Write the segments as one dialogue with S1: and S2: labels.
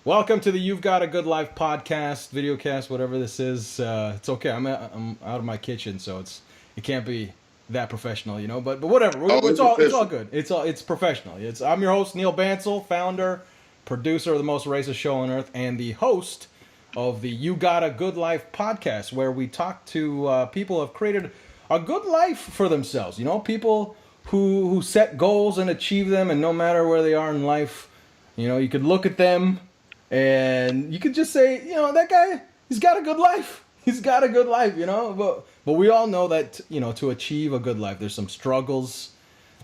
S1: Welcome to the You've Got a Good Life podcast, videocast, whatever this is. It's okay. I'm out of my kitchen, so it can't be that professional, you know. But whatever. It's all good. It's professional. I'm your host Neil Bansil, founder, producer of the most racist show on earth, and the host of the You Got a Good Life podcast, where we talk to people who have created a good life for themselves. You know, people who set goals and achieve them, and no matter where they are in life, you know, you could look at them. And you could just say, you know, that guy, he's got a good life. He's got a good life, you know. But we all know that, you know, to achieve a good life, there's some struggles.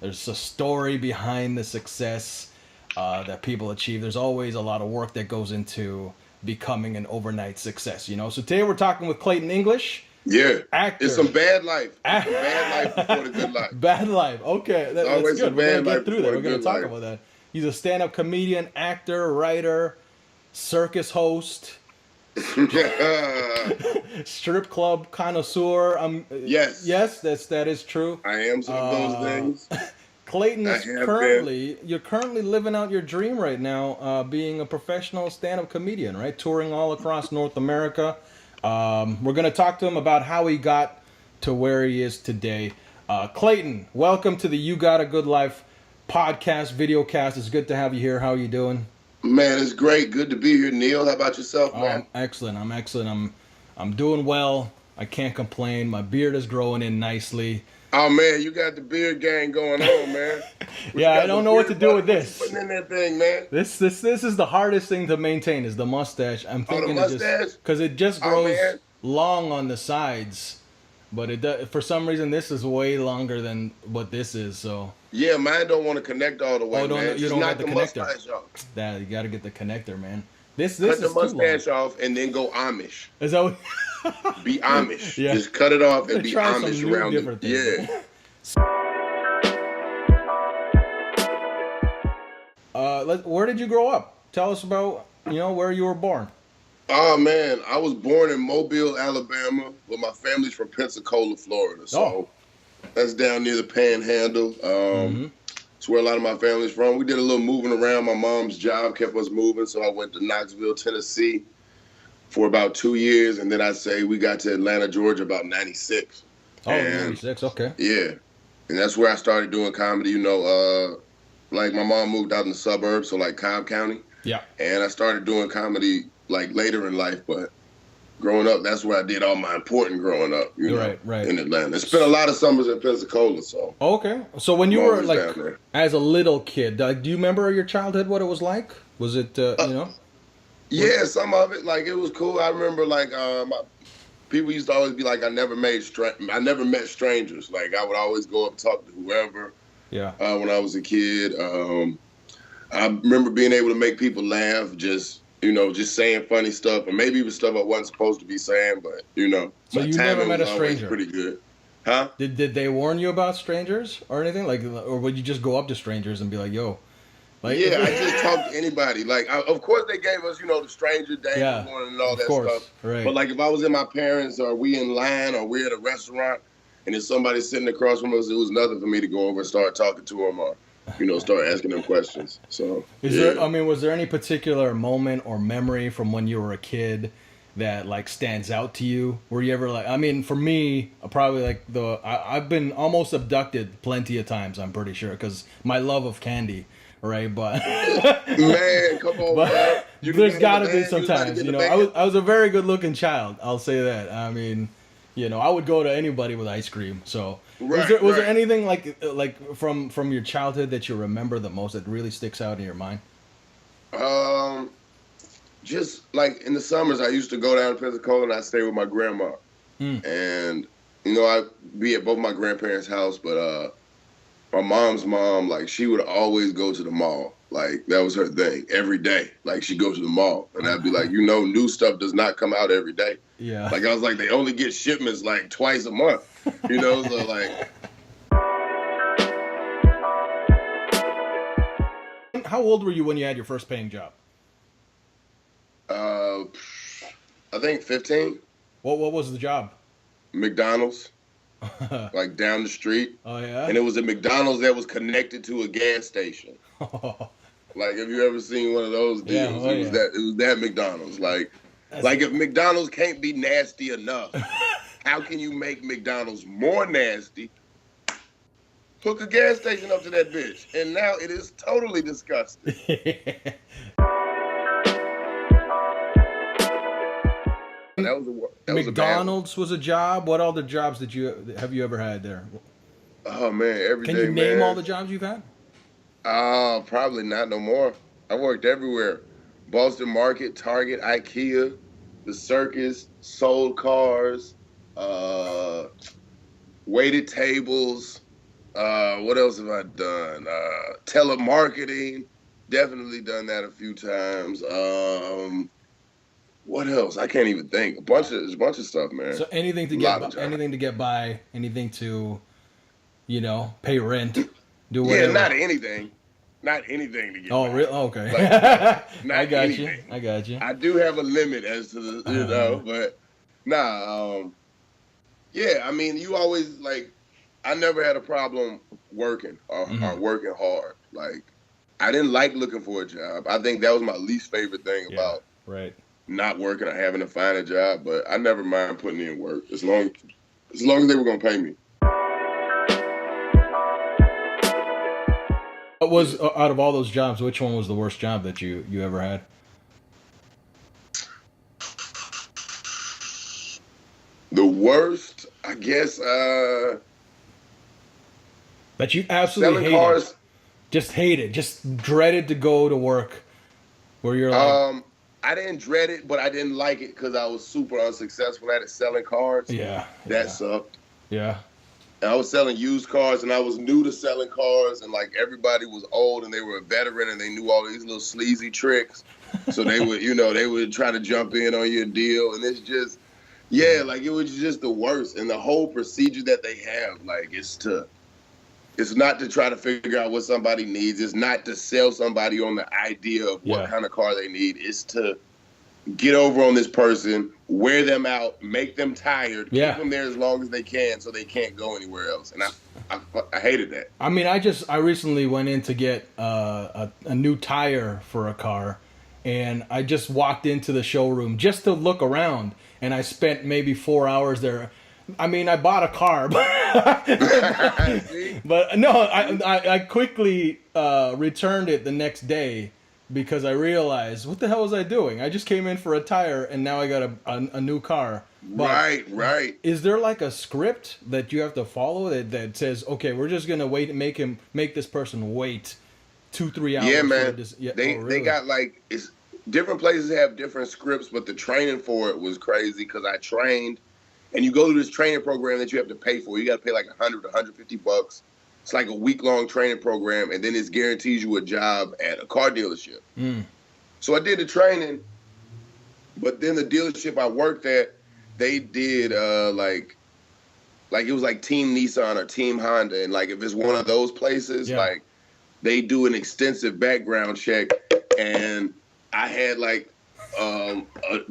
S1: There's a story behind the success that people achieve. There's always a lot of work that goes into becoming an overnight success, you know. So today we're talking with Clayton English.
S2: Yeah.
S1: Actor.
S2: It's some bad life. It's some bad life before the good life.
S1: Bad life. Okay. That's good. We're going to get through that. We're going to talk about that. He's a stand-up comedian, actor, writer, circus host, strip club connoisseur.
S2: Yes,
S1: that is true.
S2: I am some of those things.
S1: Clayton is you're currently living out your dream right now, being a professional stand-up comedian, right? Touring all across North America. We're gonna talk to him about how he got to where he is today. Clayton, welcome to the You Got a Good Life podcast, videocast. It's good to have you here. How are you doing?
S2: Man, it's great. Good to be here, Neil. How about yourself, man?
S1: I'm excellent. I'm doing well. I can't complain. My beard is growing in nicely.
S2: Oh man, you got the beard gang going on, man.
S1: Yeah, I don't know what to do with this.
S2: Putting in that thing, man.
S1: This is the hardest thing to maintain is the mustache. I'm thinking
S2: the mustache?
S1: Because it just grows long on the sides, but it does, for some reason this is way longer than what this is. So.
S2: Yeah, mine don't want to connect all the way, man.
S1: You don't
S2: got
S1: the connector. That you got to get the connector, man. This
S2: cut
S1: is
S2: the mustache off and then go Amish.
S1: Is that what?
S2: Be Amish.
S1: Yeah.
S2: Just cut it off and be
S1: try
S2: Amish
S1: some
S2: around
S1: it.
S2: Yeah.
S1: Where did you grow up? Tell us about, you know, where you were born.
S2: Oh man, I was born in Mobile, Alabama, but my family's from Pensacola, Florida. So that's down near the Panhandle. It's where a lot of my family's from. We did a little moving around. My mom's job kept us moving, so I went to Knoxville, Tennessee for about 2 years, and then we got to Atlanta, Georgia about 96.
S1: Oh, 96, okay.
S2: Yeah, and that's where I started doing comedy, you know, like my mom moved out in the suburbs, so like Cobb County.
S1: Yeah.
S2: And I started doing comedy like later in life, but growing up, that's where I did all my important growing up, you know, in Atlanta. Spent a lot of summers in Pensacola, so.
S1: Okay. So when you were like, as a little kid, do you remember your childhood, what it was like? Was it, you know?
S2: Yeah, some of it, like, it was cool. I remember, like, people used to always be like, I never met strangers. Like, I would always go up and talk to whoever.
S1: Yeah.
S2: When I was a kid. I remember being able to make people laugh, just saying funny stuff, and maybe even stuff I wasn't supposed to be saying, but, you know.
S1: So you never met a stranger?
S2: Pretty good. Huh?
S1: Did they warn you about strangers or anything? Like, or would you just go up to strangers and be like, yo? Like,
S2: yeah, I just talked to anybody. Like, of course they gave us, you know, the stranger danger warning and all that stuff.
S1: Right.
S2: But, like, if I was in my parents or we in line or we're at a restaurant and there's somebody sitting across from us, it was nothing for me to go over and start talking to them or, you know, start asking them questions. So,
S1: was there any particular moment or memory from when you were a kid that like stands out to you? Were you ever like, I mean, for me, probably like I've been almost abducted plenty of times, I'm pretty sure, because my love of candy, right? But
S2: man, come on, man.
S1: There's gotta be sometimes, you know. I was a very good looking child, I'll say that. I mean, you know, I would go to anybody with ice cream. So was there anything like from your childhood that you remember the most that really sticks out in your mind?
S2: Just like in the summers, I used to go down to Pensacola and I'd stay with my grandma. And, you know, I'd be at both my grandparents' house, but my mom's mom, like, she would always go to the mall. Like, that was her thing every day. Like, she'd go to the mall. And I'd be like, you know, new stuff does not come out every day.
S1: Yeah.
S2: Like, I was like, they only get shipments, like, twice a month. You know, so, like.
S1: How old were you when you had your first paying job?
S2: I think 15.
S1: What was the job?
S2: McDonald's. Like down the street.
S1: Oh, yeah?
S2: And it was a McDonald's that was connected to a gas station. Like, have you ever seen one of those deals? It was that McDonald's. Like if McDonald's can't be nasty enough, how can you make McDonald's more nasty? Hook a gas station up to that bitch, and now it is totally disgusting.
S1: McDonald's was a job. What other jobs have you ever had there?
S2: Oh man, every day.
S1: Can you name all the jobs you've had?
S2: Probably not no more. I worked everywhere. Boston Market, Target, IKEA, the circus, sold cars, waited tables. What else have I done? Telemarketing. Definitely done that a few times. What else? I can't even think. A bunch of stuff, man.
S1: So anything to get by, anything to, pay rent, do whatever.
S2: Yeah, not anything. Not anything to get by.
S1: Oh, really? Okay.
S2: Like, I got you. I do have a limit as to the, but nah. Yeah, I mean, you always I never had a problem working or working hard. Like, I didn't like looking for a job. I think that was my least favorite thing about not working or having to find a job. But I never mind putting in work as long as they were gonna pay me.
S1: What was out of all those jobs? Which one was the worst job that you ever had?
S2: The worst, I guess.
S1: That you absolutely hated. Cars. Just hated. Just dreaded to go to work. Where you're like.
S2: I didn't dread it, but I didn't like it because I was super unsuccessful at it selling cars.
S1: Yeah.
S2: That sucked.
S1: Yeah.
S2: And I was selling used cars, and I was new to selling cars, and everybody was old, and they were a veteran, and they knew all these little sleazy tricks. So they would, they would try to jump in on your deal, and it's just, it was just the worst. And the whole procedure that they have, it's not to try to figure out what somebody needs. It's not to sell somebody on the idea of what kind of car they need. It's to get over on this person, wear them out, make them tired, keep them there as long as they can so they can't go anywhere else. And I hated that. I mean,
S1: I recently went in to get a new tire for a car, and I just walked into the showroom just to look around, and I spent maybe 4 hours there. I mean, I bought a car, but no, I quickly returned it the next day because I realized, what the hell was I doing? I just came in for a tire, and now I got a new car.
S2: But right.
S1: Is there a script that you have to follow that says, okay, we're just gonna wait and make this person wait 2-3 hours?
S2: Yeah, man. They got it's different places have different scripts, but the training for it was crazy because I trained. And you go to this training program that you have to pay for. You got to pay $100 to $150. It's like a week-long training program, and then it guarantees you a job at a car dealership. So I did the training, but then the dealership I worked at, they did it was like Team Nissan or Team Honda, and if it's one of those places, they do an extensive background check, and I had a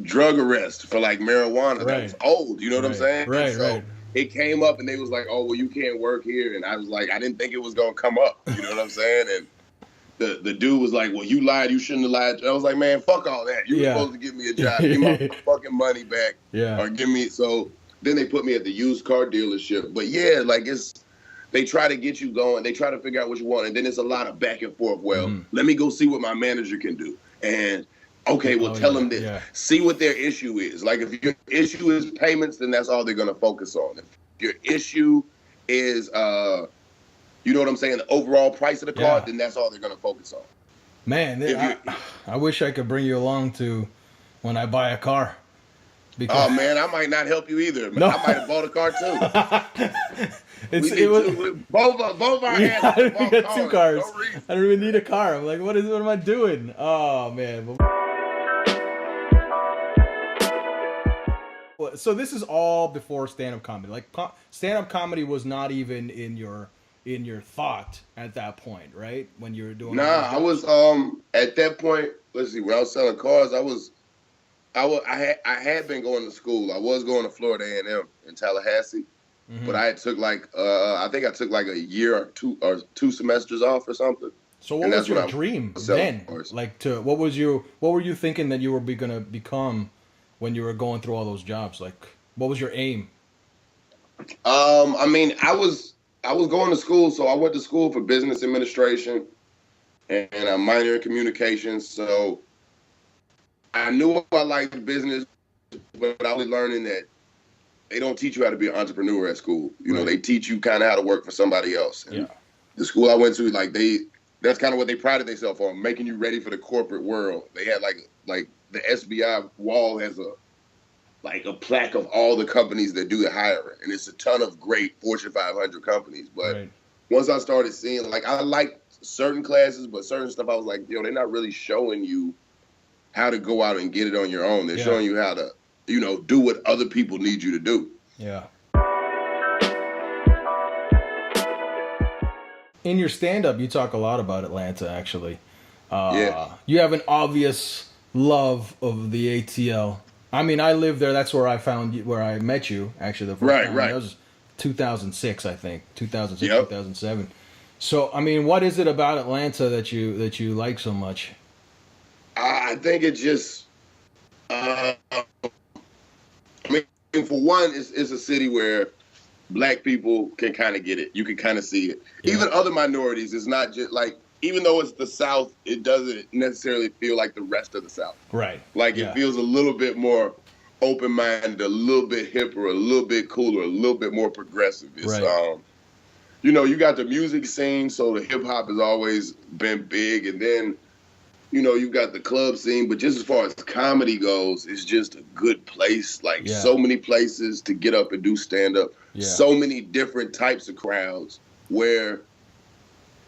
S2: drug arrest for marijuana that was old, you know what I'm saying?
S1: Right.
S2: It came up and they was like, oh, well, you can't work here. And I was like, I didn't think it was going to come up, you know what I'm saying? And the dude was like, well, you lied, you shouldn't have lied. I was like, man, fuck all that. You were supposed to give me a job, give my fucking money back, or give me. So then they put me at the used car dealership. But they try to get you going, they try to figure out what you want, and then it's a lot of back and forth. Well, let me go see what my manager can do. And okay, well, tell them this. Yeah. See what their issue is. If your issue is payments, then that's all they're going to focus on. If your issue is, you know what I'm saying, the overall price of the car, then that's all they're going to focus on.
S1: Man, I wish I could bring you along to when I buy a car. Because...
S2: Oh, man, I might not help you either. No. I might have bought a car, too. Both our hands.
S1: I got two cars. I don't even need a car. I'm like, what am I doing? Oh, man. So this is all before stand-up comedy. Stand-up comedy was not even in your thought at that point, right? When you were doing.
S2: Nah, I was at that point. Let's see. When I was selling cars, I had been going to school. I was going to Florida A&M in Tallahassee, but I took I think I took a year or two semesters off or something.
S1: So what was your dream then? Like, what were you thinking that you were gonna become when you were going through all those jobs? Like, what was your aim?
S2: I mean, I was going to school, so I went to school for business administration and a minor in communications. So I knew I liked business, but I was learning that they don't teach you how to be an entrepreneur at school. You know, they teach you kind of how to work for somebody else. And the school I went to, like that's kind of what they prided themselves on, making you ready for the corporate world. They had like the SBI wall has a plaque of all the companies that do the hiring, and it's a ton of great Fortune 500 companies. But once I started seeing, like, I liked certain classes, but certain stuff I was like, they're not really showing you how to go out and get it on your own. They're showing you how to, do what other people need you to do.
S1: Yeah. In your stand-up, you talk a lot about Atlanta, actually. You have an obvious love of the ATL. I mean, I lived there. That's where I met you, actually, the first time. That was 2006, I think. 2006, 2007. So, I mean, what is it about Atlanta that you like so much?
S2: I think it just, I mean, for one, it's a city where Black people can kind of get it. You can kind of see it. Yeah. Even other minorities, it's not just like, even though it's the South, it doesn't necessarily feel like the rest of the South.
S1: Right.
S2: Like it feels a little bit more open-minded, a little bit hipper, a little bit cooler, a little bit more progressive. It's, you got the music scene, so the hip-hop has always been big. And then, you've got the club scene. But just as far as comedy goes, it's just a good place. Like so many places to get up and do stand-up. Yeah. So many different types of crowds where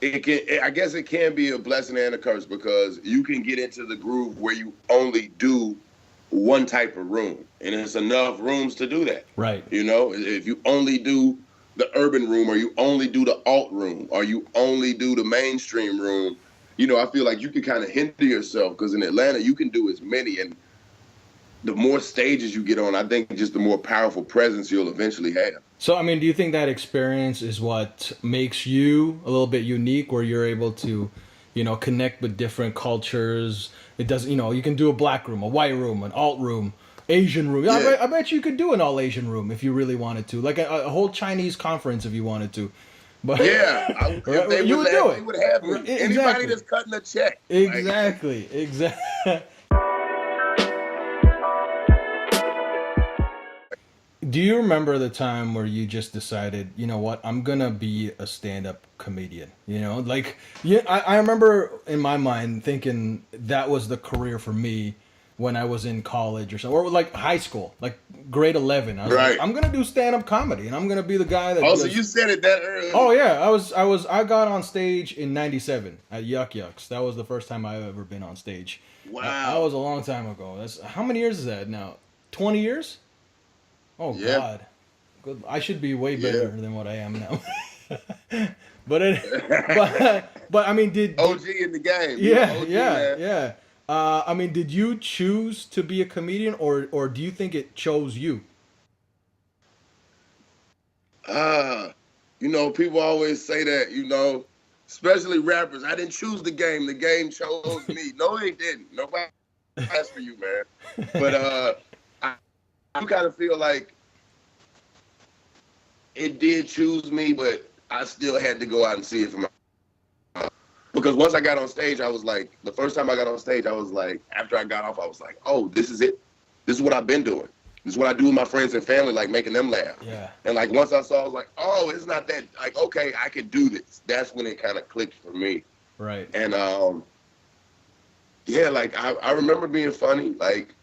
S2: I guess it can be a blessing and a curse, because you can get into the groove where you only do one type of room, and it's enough rooms to do that.
S1: Right.
S2: If you only do the urban room, or you only do the alt room, or you only do the mainstream room, I feel like you can kind of hinder yourself, because in Atlanta you can do as many, and the more stages you get on, I think just the more powerful presence you'll eventually have.
S1: So, I mean, do you think that experience is what makes you a little bit unique, where you're able to, connect with different cultures? It doesn't, you can do a Black room, a white room, an alt room, Asian room. Yeah. I bet you could do an all Asian room if you really wanted to, like a whole Chinese conference if you wanted to. But
S2: you would do it. They would have me. Anybody that's cutting a check.
S1: Exactly. Do you remember the time where you just decided, you know what, I'm going to be a stand-up comedian? I remember in my mind thinking that was the career for me when I was in college or something, or like high school, like grade 11. I was like, I'm going to do stand-up comedy, and I'm going to be the guy that
S2: so you said it that early.
S1: Oh, yeah. I got on stage in 97 at Yuck Yucks. That was the first time I've ever been on stage.
S2: Wow.
S1: That was a long time ago. How many years is that now? 20 years? Oh, God. Good. I should be way better than what I am now. but I mean, did
S2: OG in the game?
S1: Yeah. I mean, did you choose to be a comedian, or do you think it chose you?
S2: People always say that, especially rappers. I didn't choose the game. The game chose me. No, it didn't. Nobody asked for you, man. But I kind of feel like it did choose me, but I still had to go out and see it for myself. Because once I got on stage, I was like, the first time I got on stage, I was like, after I got off, I was like, oh, this is it. This is what I've been doing. This is what I do with my friends and family, like making them laugh.
S1: Yeah.
S2: And like once I saw, I was like, oh, it's not that, like, okay, I could do this. That's when it kind of clicked for me.
S1: Right.
S2: And like I remember being funny, like.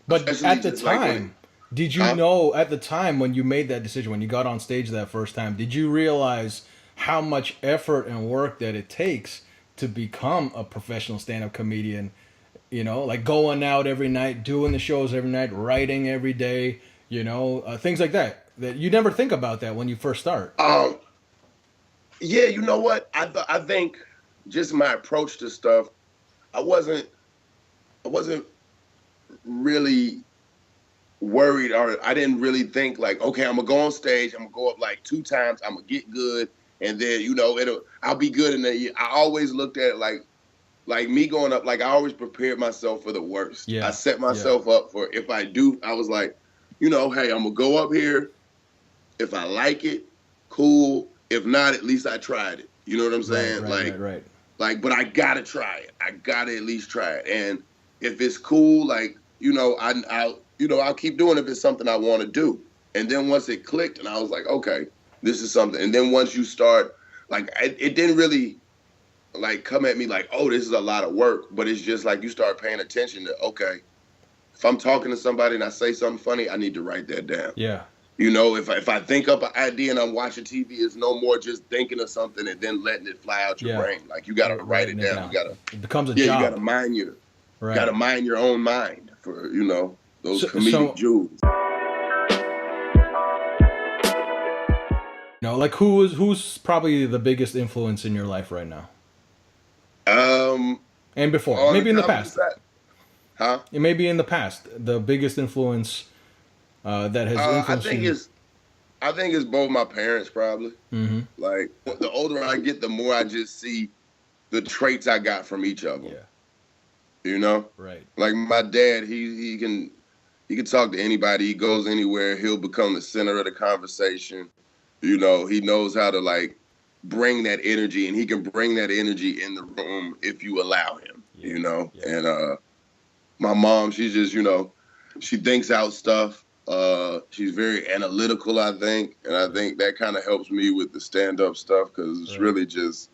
S1: But at the time, did you know at the time when you made that decision, when you got on stage that first time, did you realize how much effort and work that it takes to become a professional stand-up comedian? Like going out every night, doing the shows every night, writing every day, things like that. That you never think about that when you first start.
S2: Yeah, you know what? I think just my approach to stuff, I wasn't really worried, or I didn't really think like, okay, I'm gonna go on stage, I'm gonna go up like 2 times, I'm gonna get good, and then I'll be good in a year. I always looked at it like me going up. Like I always prepared myself for the worst.
S1: Yeah.
S2: I set myself up for if I do. I was like, hey, I'm gonna go up here. If I like it, cool. If not, at least I tried it. You know what I'm saying?
S1: Right.
S2: Like, but I gotta try it. I gotta at least try it. And if it's cool, like, I'll keep doing it if it's something I want to do. And then once it clicked, and I was like, okay, this is something. And then once you start, like, it didn't really like come at me like, oh, this is a lot of work. But it's just like you start paying attention to, okay, if I'm talking to somebody and I say something funny, I need to write that down.
S1: Yeah.
S2: If I think up an idea and I'm watching TV, it's no more just thinking of something and then letting it fly out your brain. Like you gotta write it down.
S1: It becomes a
S2: job.
S1: You
S2: gotta mind your own mind for those comedic jewels.
S1: Like who's probably the biggest influence in your life right now? And before, maybe in the past.
S2: Huh?
S1: It may be in the past. The biggest influence that has influenced you.
S2: I think it's both my parents probably.
S1: Mm-hmm.
S2: Like the older I get, the more I just see the traits I got from each of them.
S1: Yeah. Right.
S2: Like my dad, he can talk to anybody. He goes anywhere. He'll become the center of the conversation. He knows how to like bring that energy, and he can bring that energy in the room if you allow him. Yeah. And my mom, she's just she thinks out stuff. She's very analytical, I think, and I think that kind of helps me with the stand-up stuff because it's really just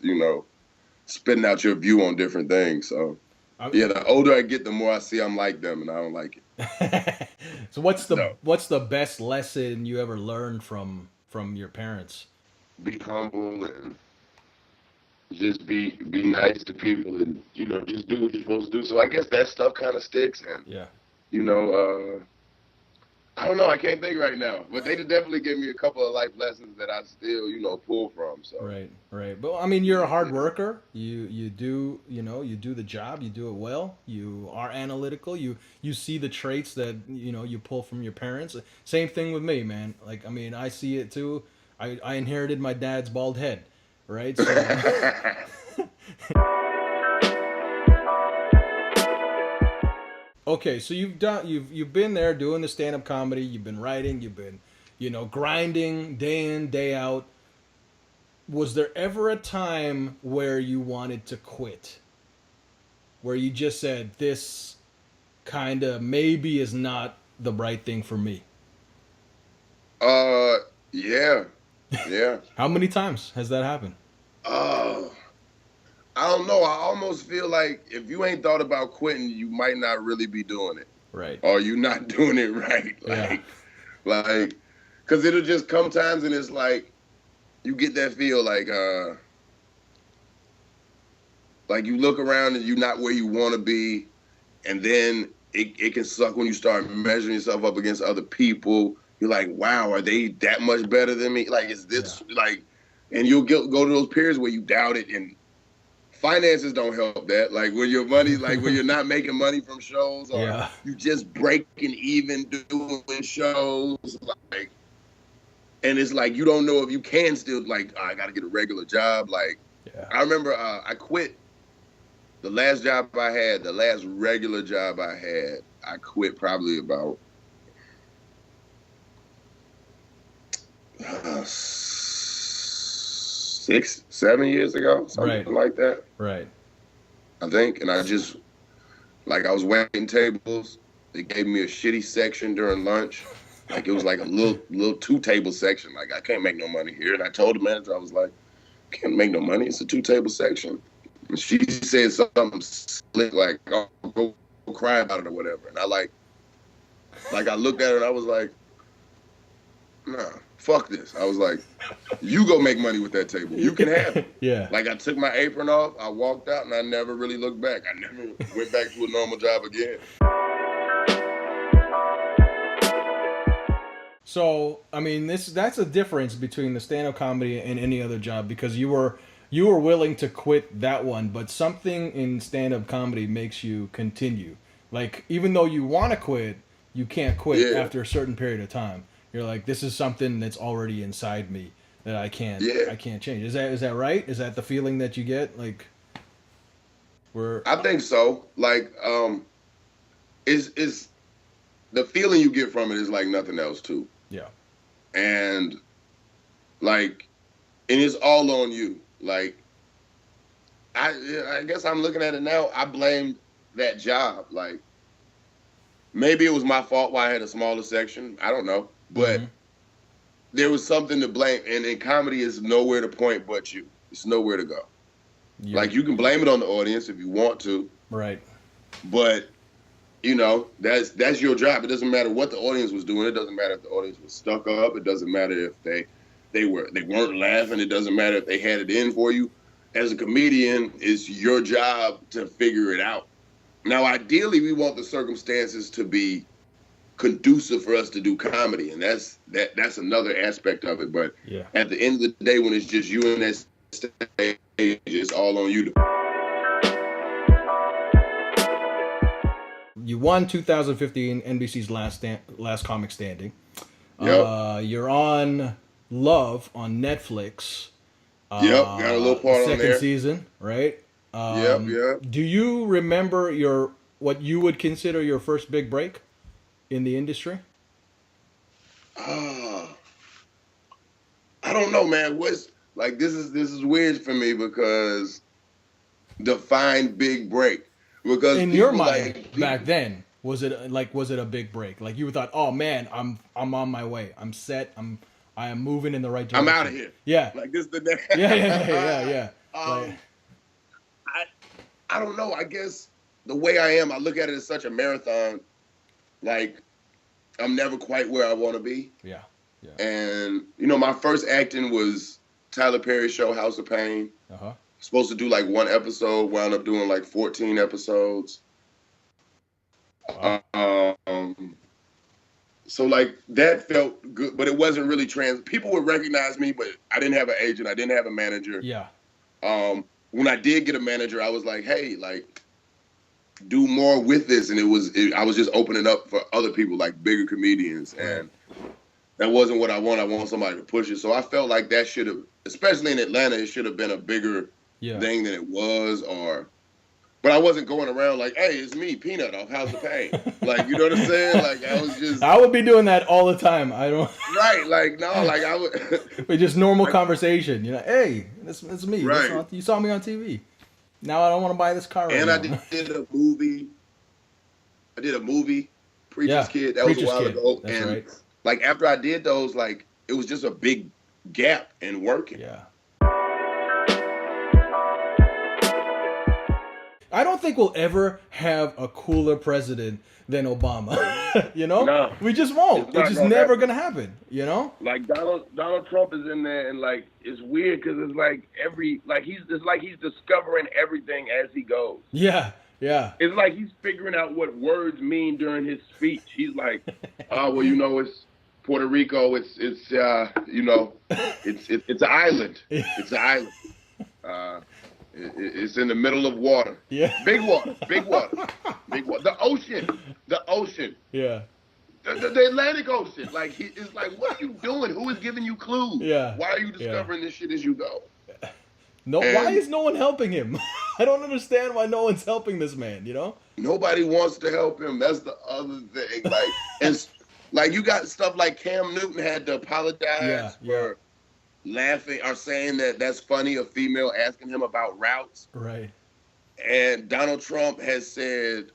S2: spitting out your view on different things. So the older I get, the more I see I'm like them, and I don't like it.
S1: So what's the best lesson you ever learned from your parents?
S2: Be humble and just be nice to people, and just do what you're supposed to do. So I guess that stuff kind of sticks, and I don't know. I can't think right now, but they definitely gave me a couple of life lessons that I still pull from. So
S1: right. But I mean, you're a hard worker. You do the job. You do it well. You are analytical. You see the traits that you pull from your parents. Same thing with me, man. Like I mean, I see it too. I inherited my dad's bald head, right? So, okay, so you've been there doing the stand-up comedy. You've been writing. You've been, grinding day in, day out. Was there ever a time where you wanted to quit? Where you just said, this kind of maybe is not the right thing for me?
S2: Yeah.
S1: How many times has that happened?
S2: I don't know. I almost feel like if you ain't thought about quitting, you might not really be doing it.
S1: Right.
S2: Or you're not doing it right. Like, because it'll just come times and it's like, you get that feel like you look around and you're not where you want to be. And then it can suck when you start measuring yourself up against other people. You're like, wow, are they that much better than me? Like, is this and you'll go to those periods where you doubt it, and finances don't help that. Like when your money, when you're not making money from shows, or you just breaking even doing shows, and it's like you don't know if you can still I got to get a regular job. I remember I quit the last job I had, the last regular job I had. I quit probably about 6-7 years ago, something like that.
S1: Right.
S2: I think, and I just I was waiting tables. They gave me a shitty section during lunch. It was like a little 2-table section. I can't make no money here. And I told the manager, I was like, I can't make no money. It's a 2-table section. And she said something slick oh, go cry about it or whatever. And I I looked at her and I was like, nah, fuck this. I was like, you go make money with that table. You can have it.
S1: Yeah.
S2: I took my apron off, I walked out, and I never really looked back. I never went back to a normal job again.
S1: So, I mean, that's a difference between the stand-up comedy and any other job, because you were willing to quit that one, but something in stand-up comedy makes you continue. Even though you want to quit, you can't quit after a certain period of time. You're like, this is something that's already inside me. that I can't change. Is that right? Is that the feeling that you get? Like,
S2: I think so. Like, is the feeling you get from it is like nothing else too.
S1: Yeah.
S2: And like, and it's all on you. Like, I guess I'm looking at it now. I blamed that job. Like, maybe it was my fault why I had a smaller section. I don't know, but there was something to blame. And in comedy, is nowhere to point but you. It's nowhere to go. Yeah. Like, you can blame it on the audience if you want to.
S1: Right.
S2: But, you know, that's your job. It doesn't matter what the audience was doing. It doesn't matter if the audience was stuck up. It doesn't matter if they weren't laughing. It doesn't matter if they had it in for you. As a comedian, it's your job to figure it out. Now, ideally, we want the circumstances to be conducive for us to do comedy, and that's another aspect of it. But at the end of the day, when it's just you and that stage, it's all on you.
S1: You won 2015 NBC's Last Comic Standing.
S2: Yep.
S1: You're on Love on Netflix.
S2: Got a little part on there.
S1: Second season, right?
S2: Yep.
S1: Do you remember what you would consider your first big break in the industry?
S2: I don't know, man. What's like this is weird for me because define big break. Because
S1: in your mind back then, was it a big break? Like you thought, oh man, I'm on my way. I'm set. I am moving in the right direction.
S2: I'm out of here.
S1: Yeah.
S2: Like this the next.
S1: Yeah.
S2: I don't know. I guess the way I am, I look at it as such a marathon. Like, I'm never quite where I want to be.
S1: Yeah.
S2: And, you know, my first acting was Tyler Perry's show, House of Pain. Supposed to do like one episode, wound up doing like 14 episodes. So like that felt good, but it wasn't really people would recognize me, but I didn't have an agent. I didn't have a manager.
S1: Yeah.
S2: When I did get a manager, I was like, hey, like, do more with this. And I was just opening up for other people, like bigger comedians. And that wasn't what I want. I want somebody to push it. So I felt like that should have, especially in Atlanta, it should have been a bigger thing than it was. But I wasn't going around like, hey, it's me, Peanut, off House of Pain. Like, you know what I'm saying? Like,
S1: I would be doing that all the time. I don't...
S2: Right, like, no, like, I would...
S1: But just normal conversation, you know, hey, it's me.
S2: Right.
S1: You saw me on TV. Now I don't want to buy this car right now.
S2: And I did a movie, Preacher's Kid. That was a while ago.
S1: That's
S2: and,
S1: right.
S2: like, after I did those, like, it was just a big gap in working.
S1: Yeah. I don't think we'll ever have a cooler president than Obama. You know?
S2: No.
S1: We just won't. It's just never going to happen. You know?
S2: Like Donald Trump is in there, and like it's weird because it's like he's discovering everything as he goes.
S1: Yeah.
S2: It's like he's figuring out what words mean during his speech. He's like, well, you know, it's Puerto Rico. It's you know, it's an island. It's an island. It's in the middle of water.
S1: Yeah.
S2: Big water. The ocean.
S1: Yeah.
S2: The Atlantic Ocean. Like, it's like, what are you doing? Who is giving you clues?
S1: Yeah.
S2: Why are you discovering this shit as you go?
S1: No. Why is no one helping him? I don't understand why no one's helping this man, you know?
S2: Nobody wants to help him. That's the other thing. Like, and like you got stuff like Cam Newton had to apologize for laughing or saying that's funny, a female asking him about routes.
S1: Right.
S2: And Donald Trump has said,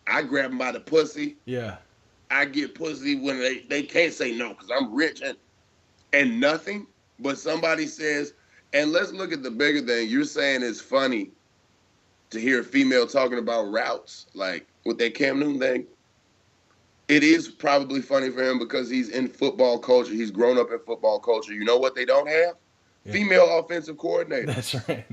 S2: I grab him by the pussy.
S1: Yeah.
S2: I get pussy when they can't say no because I'm rich and nothing. But somebody says, and let's look at the bigger thing. You're saying it's funny to hear a female talking about routes, like with that Cam Newton thing. It is probably funny for him because he's in football culture. He's grown up in football culture. You know what they don't have? Yeah. Female offensive coordinator.
S1: That's right.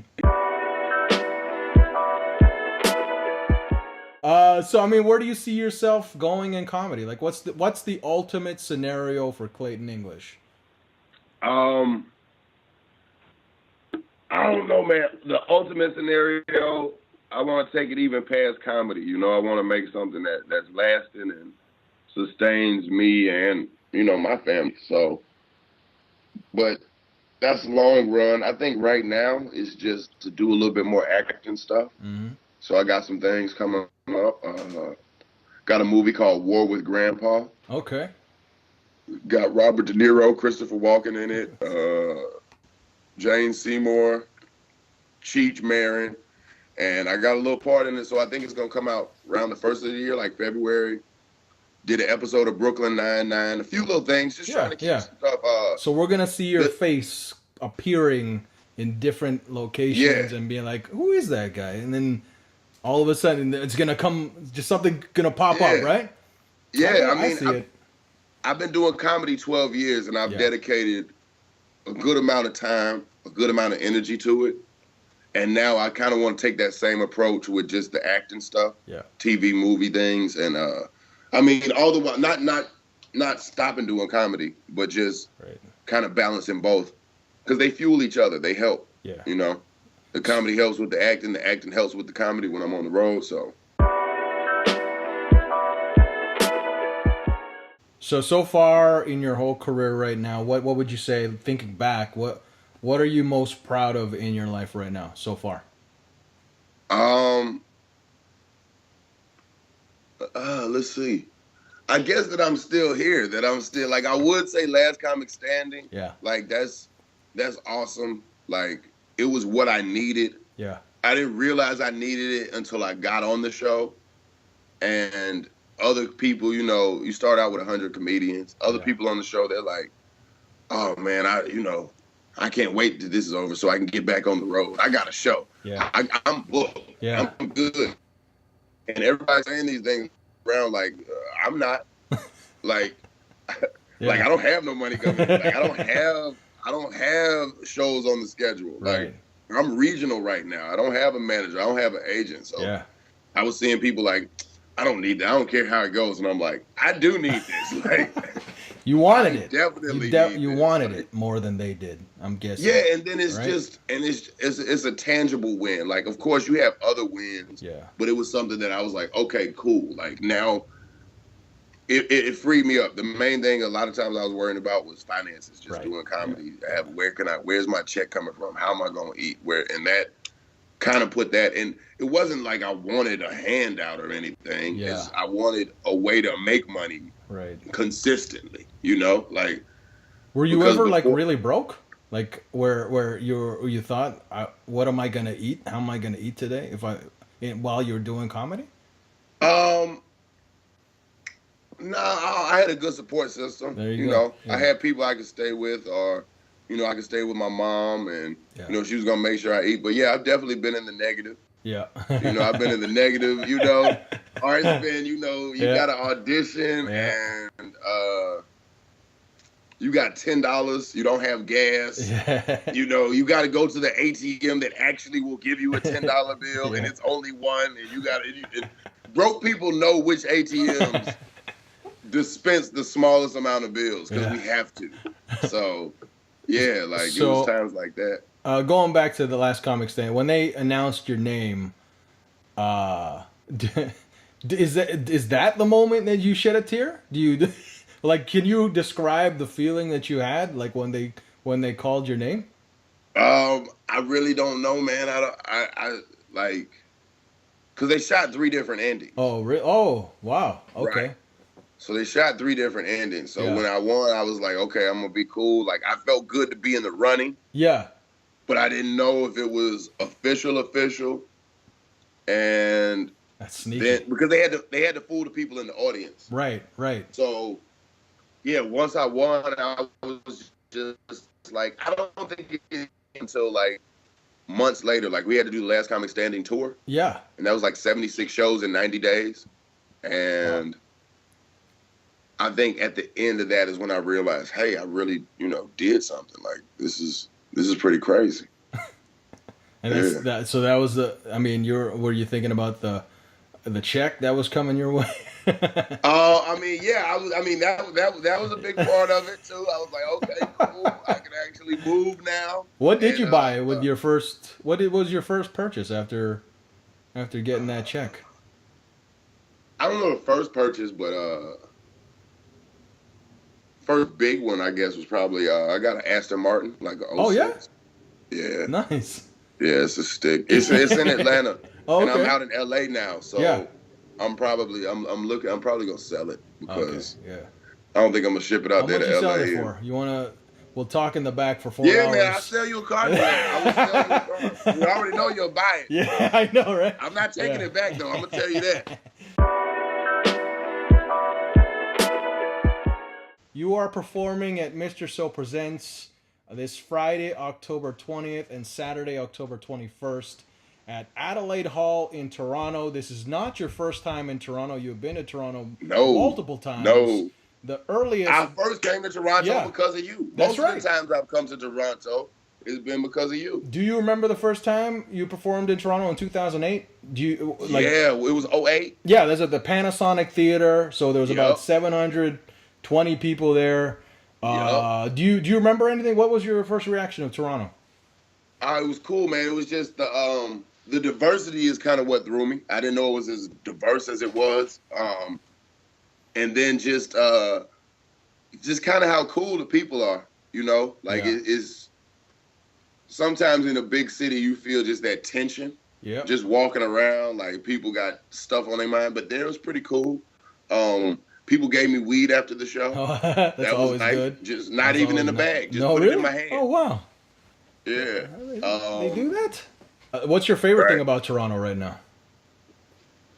S1: So I mean, where do you see yourself going in comedy? Like, what's the ultimate scenario for Clayton English?
S2: I don't know, man. The ultimate scenario, I want to take it even past comedy. You know, I want to make something that's lasting and sustains me and, you know, my family. So, but that's long run. I think right now it's just to do a little bit more acting stuff.
S1: Mm-hmm.
S2: So I got some things coming up. Got a movie called War with Grandpa.
S1: Okay.
S2: Got Robert De Niro, Christopher Walken in it, Jane Seymour, Cheech Marin, and I got a little part in it. So I think it's gonna come out around the first of the year, like February. Did an episode of Brooklyn Nine-Nine, a few little things, just trying to keep some stuff.
S1: So we're gonna see your face appearing in different locations and being like, "Who is that guy?" And then all of a sudden, it's gonna come, just something gonna pop up, right?
S2: Yeah,
S1: I see it.
S2: I've been doing comedy 12 years, and I've dedicated a good amount of time, a good amount of energy to it. And now I kind of want to take that same approach with just the acting stuff, TV, movie things, and I mean, all the while, not stopping doing comedy, but just kind of balancing both, because they fuel each other. They help. Yeah. You know, the comedy helps with the acting helps with the comedy when I'm on the road.
S1: So far in your whole career right now, what would you say, thinking back, what are you most proud of in your life right now so far?
S2: Let's see. I guess that I'm still here, that I'm still, like, I would say Last Comic Standing. Yeah. Like, that's awesome. Like, it was what I needed. Yeah. I didn't realize I needed it until I got on the show. And other people, you know, you start out with 100 comedians. Other people on the show, they're like, oh, man, I can't wait till this is over so I can get back on the road. I got a show. Yeah. I'm booked. Yeah. I'm good. And everybody's saying these things around like, I'm not. Like, like, I don't have no money coming. Like, I don't have shows on the schedule. Like, I'm regional right now. I don't have a manager. I don't have an agent. So I was seeing people like, I don't need that. I don't care how it goes. And I'm like, I do need this. Like,
S1: you wanted it.
S2: Definitely.
S1: You wanted it more than they did, I'm guessing.
S2: Yeah, and then it's just, and it's a tangible win. Like, of course, you have other wins. Yeah. But it was something that I was like, okay, cool. Like, now it freed me up. The main thing a lot of times I was worrying about was finances, just doing comedy. Yeah. Where's my check coming from? How am I going to eat? And that kind of put that in. It wasn't like I wanted a handout or anything. Yeah. I wanted a way to make money consistently, you know? Like,
S1: were you ever like really broke? Like where you thought, what am I going to eat? How am I going to eat today while you're doing comedy?
S2: No, I had a good support system. There you know, I had people I could stay with, or, you know, I could stay with my mom, and, you know, she was going to make sure I eat. But, yeah, I've definitely been in the negative. Yeah. You know, I've been in the negative, you know. Or it's been, you know, you got to audition, and you got $10. You don't have gas. Yeah. You know, you got to go to the ATM that actually will give you a $10 bill, and it's only one. And you got to, broke people know which ATMs dispense the smallest amount of bills, because we have to. So, yeah, like, it was times like that.
S1: Going back to the Last Comic Stand, when they announced your name, is that the moment that you shed a tear? Do you like? Can you describe the feeling that you had, like when they called your name?
S2: I really don't know, man. I like, because they shot 3 different endings.
S1: Oh, really? Oh, wow. Okay. Right.
S2: So they shot 3 different endings. So when I won, I was like, okay, I'm gonna be cool. Like, I felt good to be in the running. Yeah. But I didn't know if it was official. And
S1: that's sneaky.
S2: Then, because they had to fool the people in the audience.
S1: Right.
S2: So, yeah, once I won, I was just like, I don't think it until like months later. Like, we had to do the Last Comic Standing tour. Yeah. And that was like 76 shows in 90 days. And I think at the end of that is when I realized, hey, I really, you know, did something. Like, this is pretty crazy.
S1: And so that was I mean, were you thinking about the check that was coming your way?
S2: I mean, yeah, that was a big part of it too. I was like, okay, cool, I can actually move now.
S1: What did you buy with your first? What was your first purchase after getting that check?
S2: I don't know the first purchase, but first big one, I guess, was probably I got an Aston Martin, like a 06.
S1: Oh yeah.
S2: Yeah.
S1: Nice.
S2: Yeah, it's a stick. It's in Atlanta,
S1: Oh,
S2: and
S1: okay.
S2: I'm out in LA now, so
S1: Yeah.
S2: I'm probably gonna sell it because
S1: Okay. Yeah.
S2: I don't think I'm gonna ship it out
S1: How
S2: there
S1: much
S2: to
S1: you
S2: LA.
S1: selling it for? You wanna? We'll talk in the back for 4
S2: Yeah,
S1: hours.
S2: man, I'll sell you a car. I will sell you a car. You already know you'll buy it.
S1: Yeah, I know, right?
S2: I'm not taking it back though. I'm gonna tell you that.
S1: You are performing at Mr. So Presents this Friday, October 20th, and Saturday, October 21st, at Adelaide Hall in Toronto. This is not your first time in Toronto. You've been to Toronto multiple times.
S2: No.
S1: The earliest.
S2: I first came to Toronto because of you.
S1: That's
S2: Most of the times I've come to Toronto, it's been because of you.
S1: Do you remember the first time you performed in Toronto in 2008? Do you
S2: Yeah, it was 08.
S1: Yeah, there's at the Panasonic Theater. So there was about 720 people there. Do you remember anything? What was your first reaction of Toronto?
S2: It was cool, man. It was just the diversity is kind of what threw me. I didn't know it was as diverse as it was. And then just kind of how cool the people are, you know? Like it's sometimes in a big city you feel just that tension. Yeah. Just walking around, like people got stuff on their mind, but there it was pretty cool. People gave me weed after the show.
S1: That's that was nice. Good.
S2: Just not even in the bag. Just put it in my hand.
S1: Oh wow.
S2: Yeah.
S1: They do that? What's your favorite thing about Toronto right now?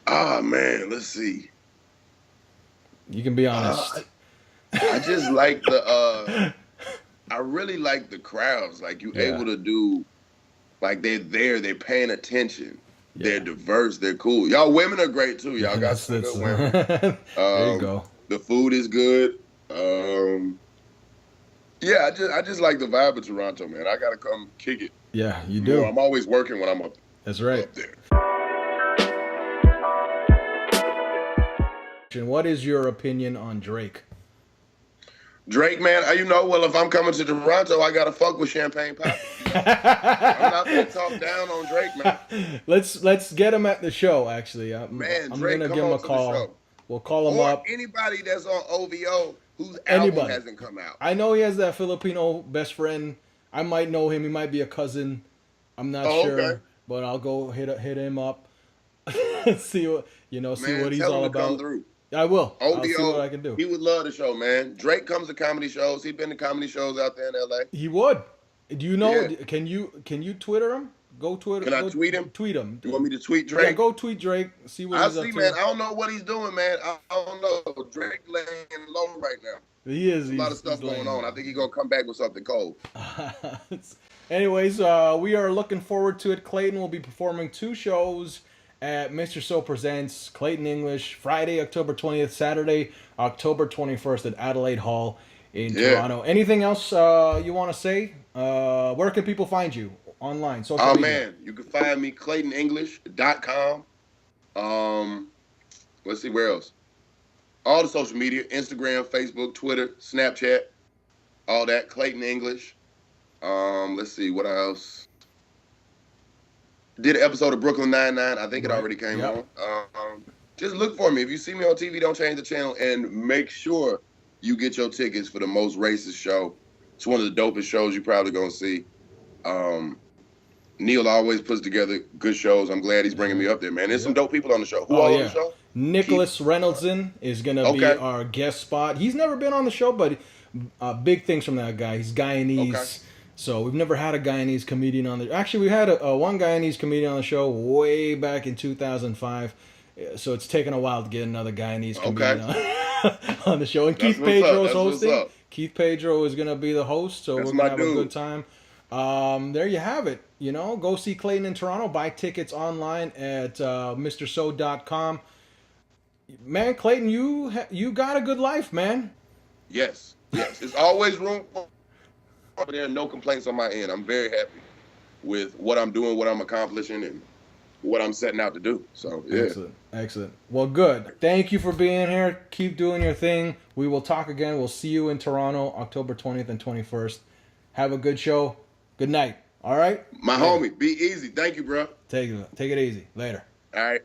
S2: Man, let's see.
S1: You can be honest.
S2: I just like the I really like the crowds. Like you able to do, like they're there, they're paying attention. Yeah. They're diverse, they're cool. Y'all women are great too. Y'all got some good women.
S1: There you go.
S2: The food is good. Yeah, I just like the vibe of Toronto, man. I gotta come kick it.
S1: Yeah, you do.
S2: I'm always working when I'm up.
S1: That's right.
S2: Up there.
S1: What is your opinion on Drake?
S2: Drake, man, well, if I'm coming to Toronto, I gotta fuck with Champagne Pop. You know? I'm not gonna talk down on Drake, man.
S1: Let's get him at the show. Actually, I'm
S2: Drake,
S1: gonna give him a call. We'll call him up.
S2: Anybody that's on OVO whose album hasn't come out.
S1: I know he has that Filipino best friend. I might know him. He might be a cousin. I'm not sure, but I'll go hit him up. see what he's all about.
S2: Come through.
S1: I will.
S2: OVO,
S1: I'll see what I can do.
S2: He would love the show, man. Drake comes to comedy shows. He's been to comedy shows out there in LA.
S1: He would. Do you know? Yeah. Can you Twitter him? Go Twitter.
S2: Can I tweet him?
S1: Tweet him.
S2: You want me to tweet Drake?
S1: Yeah, go tweet Drake. See what he's up to.
S2: Man. I don't know what he's doing, man. I don't know. Drake laying low right now.
S1: He is.
S2: There's a lot of stuff going on. I think he's gonna come back with something cold.
S1: Anyways, we are looking forward to it. Clayton will be performing 2 shows at Mr. So Presents, Clayton English, Friday, October 20th, Saturday, October 21st at Adelaide Hall in Toronto. Anything else you want to say? Where can people find you online? Social media?
S2: Man, you can find me ClaytonEnglish.com. Let's see, where else? All the social media, Instagram, Facebook, Twitter, Snapchat, all that, Clayton English. Let's see, what else? Did an episode of Brooklyn Nine-Nine. I think it already came on. Just look for me. If you see me on TV, don't change the channel. And make sure you get your tickets for the most racist show. It's one of the dopest shows you're probably going to see. Neil always puts together good shows. I'm glad he's bringing me up there, man. There's some dope people on the show. Who all on the show?
S1: Nicholas Reynoldson is going to be our guest spot. He's never been on the show, but big things from that guy. He's Guyanese. Okay. So we've never had a Guyanese comedian on the... Actually, we had one Guyanese comedian on the show way back in 2005. So it's taken a while to get another Guyanese comedian on the show. And Keith Pedro is hosting. Keith Pedro is going to be the host, so we're going to have a good time. There you have it. Go see Clayton in Toronto. Buy tickets online at MrSo.com. Man, Clayton, you got a good life, man.
S2: Yes. There's always room for... But there are no complaints on my end. I'm very happy with what I'm doing, what I'm accomplishing, and what I'm setting out to do. So, yeah.
S1: Excellent. Well, good. Thank you for being here. Keep doing your thing. We will talk again. We'll see you in Toronto, October 20th and 21st. Have a good show. Good night. All right?
S2: My homie, be easy. Thank you, bro.
S1: Take it easy. Later.
S2: All right.